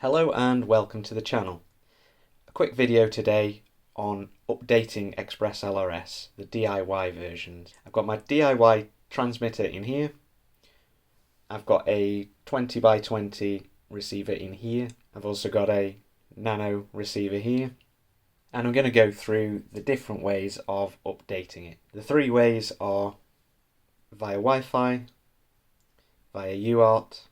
Hello and welcome to the channel. A quick video today on updating ExpressLRS, the DIY versions. I've got my DIY transmitter in here. I've got a 20 by 20 receiver in here. I've also got a nano receiver here. And I'm going to go through the different ways of updating it. The three ways are via Wi-Fi, via UART,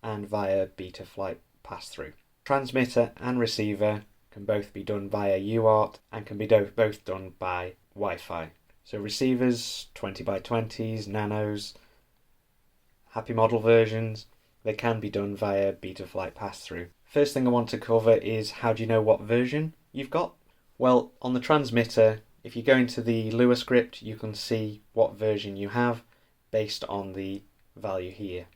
and via Betaflight pass-through. Transmitter and receiver can both be done via UART and can be both done by Wi-Fi. So receivers, 20 by 20s, nanos, Happymodel versions, they can be done via Betaflight pass-through. First thing I want to cover is how do you know what version you've got? Well, on the transmitter, if you go into the Lua script, you can see what version you have based on the value here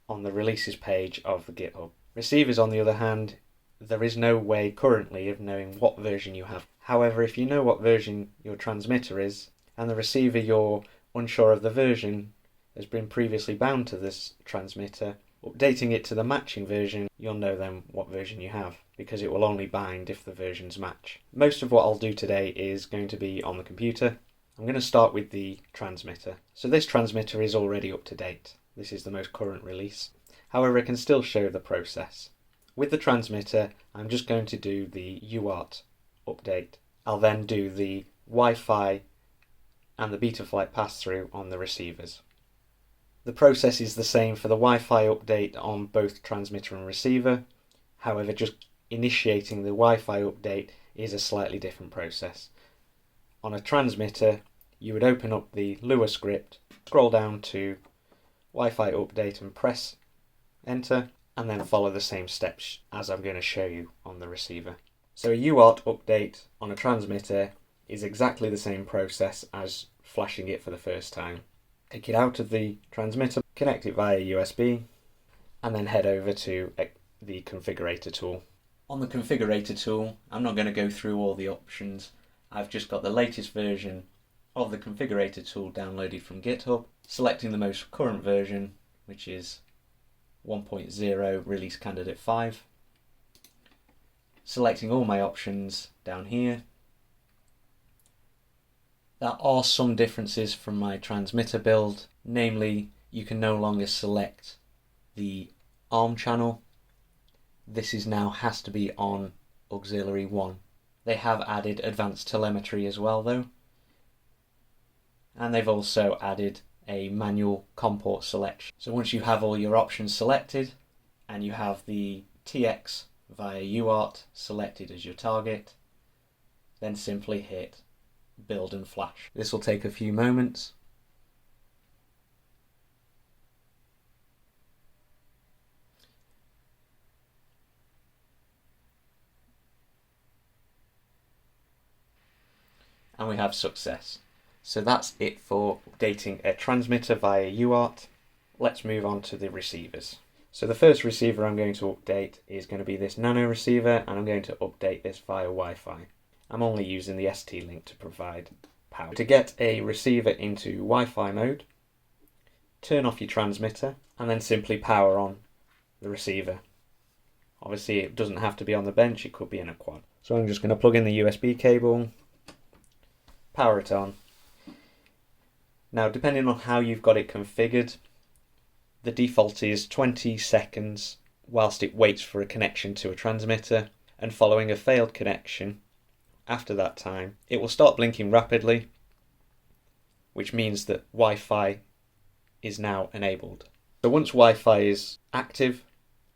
on the releases page of the GitHub. Receivers, on the other hand, there is no way currently of knowing what version you have. However, if you know what version your transmitter is, and the receiver you're unsure of the version has been previously bound to this transmitter, updating it to the matching version, you'll know then what version you have, because it will only bind if the versions match. Most of what I'll do today is going to be on the computer. I'm going to start with the transmitter. So this transmitter is already up to date. This is the most current release. However, it can still show the process. With the transmitter, I'm just going to do the UART update. I'll then do the Wi-Fi and the Betaflight pass-through on the receivers. The process is the same for the Wi-Fi update on both transmitter and receiver. However, just initiating the Wi-Fi update is a slightly different process. On a transmitter, you would open up the Lua script, scroll down to Wi-Fi update and press enter, and then follow the same steps as I'm going to show you on the receiver. So a UART update on a transmitter is exactly the same process as flashing it for the first time. Take it out of the transmitter, connect it via USB, and then head over to the configurator tool. On the configurator tool, I'm not going to go through all the options. I've just got the latest version of the configurator tool downloaded from GitHub, selecting the most current version, which is 1.0 release candidate 5, selecting all my options down here. There are some differences from my transmitter build, namely you can no longer select the ARM channel. This is now has to be on auxiliary 1. They have added advanced telemetry as well though, and they've also added a manual COM port selection. So once you have all your options selected and you have the TX via UART selected as your target, then simply hit build and flash. This will take a few moments. And we have success. So that's it for updating a transmitter via UART. Let's move on to the receivers. So the first receiver I'm going to update is going to be this nano receiver, and I'm going to update this via Wi-Fi. I'm only using the ST link to provide power. To get a receiver into Wi-Fi mode, turn off your transmitter and then simply power on the receiver. Obviously it doesn't have to be on the bench, it could be in a quad. So I'm just going to plug in the USB cable, power it on. Now, depending on how you've got it configured, the default is 20 seconds whilst it waits for a connection to a transmitter, and following a failed connection, after that time, it will start blinking rapidly, which means that Wi-Fi is now enabled. So once Wi-Fi is active,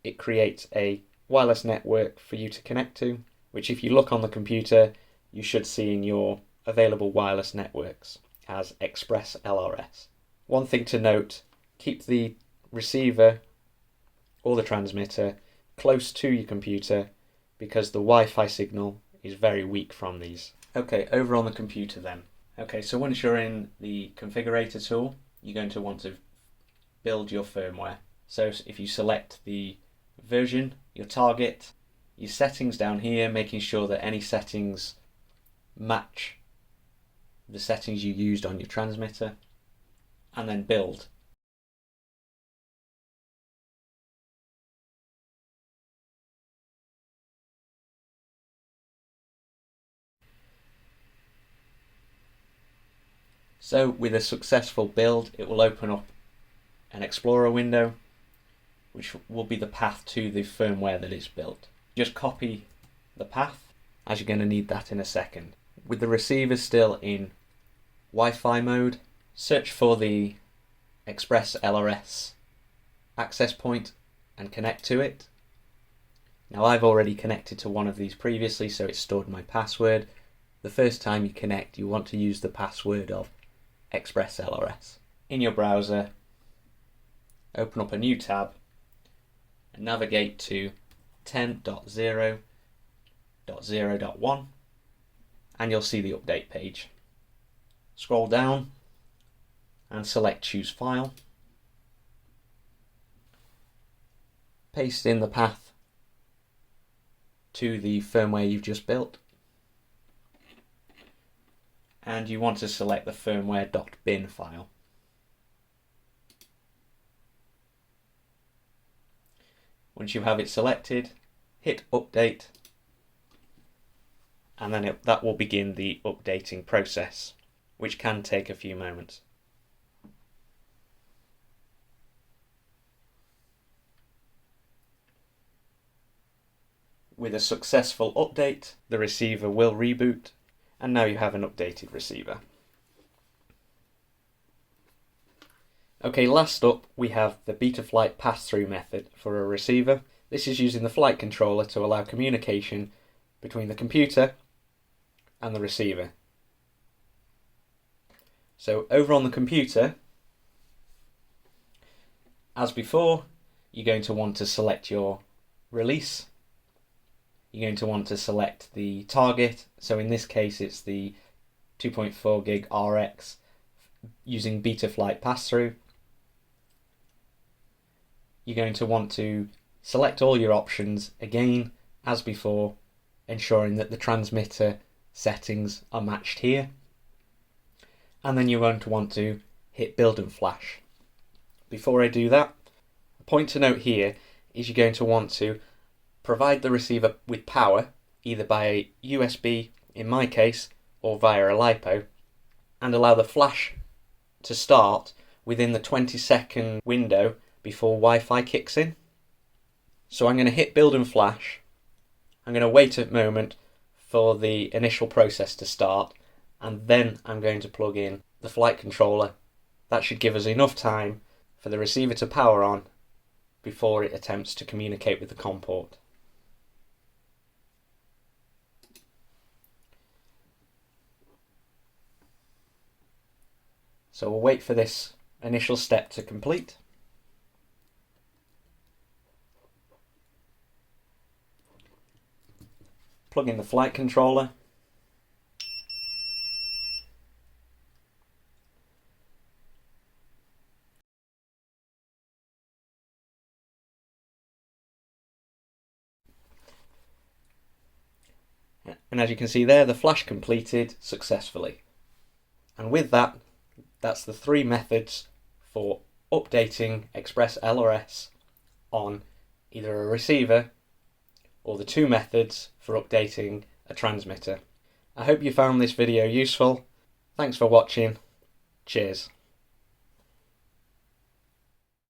it creates a wireless network for you to connect to, which if you look on the computer, you should see in your available wireless networks as ExpressLRS. One thing to note, keep the receiver or the transmitter close to your computer because the Wi-Fi signal is very weak from these. Okay, over on the computer then. Okay, so once you're in the configurator tool, you're going to want to build your firmware. So if you select the version, your target, your settings down here, making sure that any settings match the settings you used on your transmitter, and then build. So with a successful build, it will open up an Explorer window, which will be the path to the firmware that it's built. Just copy the path, as you're going to need that in a second. With the receiver still in Wi-Fi mode, search for the ExpressLRS access point and connect to it. Now I've already connected to one of these previously, so it's stored my password. The first time you connect, you want to use the password of ExpressLRS. In your browser, open up a new tab and navigate to 10.0.0.1 and you'll see the update page. Scroll down and select Choose File. Paste in the path to the firmware you've just built, and you want to select the firmware.bin file. Once you have it selected, hit Update, and then that will begin the updating process, which can take a few moments. With a successful update, the receiver will reboot, and now you have an updated receiver. Okay, last up we have the Betaflight passthrough method for a receiver. This is using the flight controller to allow communication between the computer and the receiver. So over on the computer, as before, you're going to want to select your release. You're going to want to select the target, so in this case it's the 2.4 gig RX using Betaflight passthrough. You're going to want to select all your options again as before, ensuring that the transmitter settings are matched here, and then you're going to want to hit build and flash. Before I do that, a point to note here is you're going to want to provide the receiver with power, either by USB in my case, or via a LiPo, and allow the flash to start within the 20-second window before Wi-Fi kicks in. So I'm going to hit build and flash. I'm going to wait a moment for the initial process to start, and then I'm going to plug in the flight controller. That should give us enough time for the receiver to power on before it attempts to communicate with the COM port. So we'll wait for this initial step to complete. Plug in the flight controller. And as you can see there, the flash completed successfully. And with that, that's the three methods for updating ExpressLRS on either a receiver or the two methods for updating a transmitter. I hope you found this video useful. Thanks for watching. Cheers.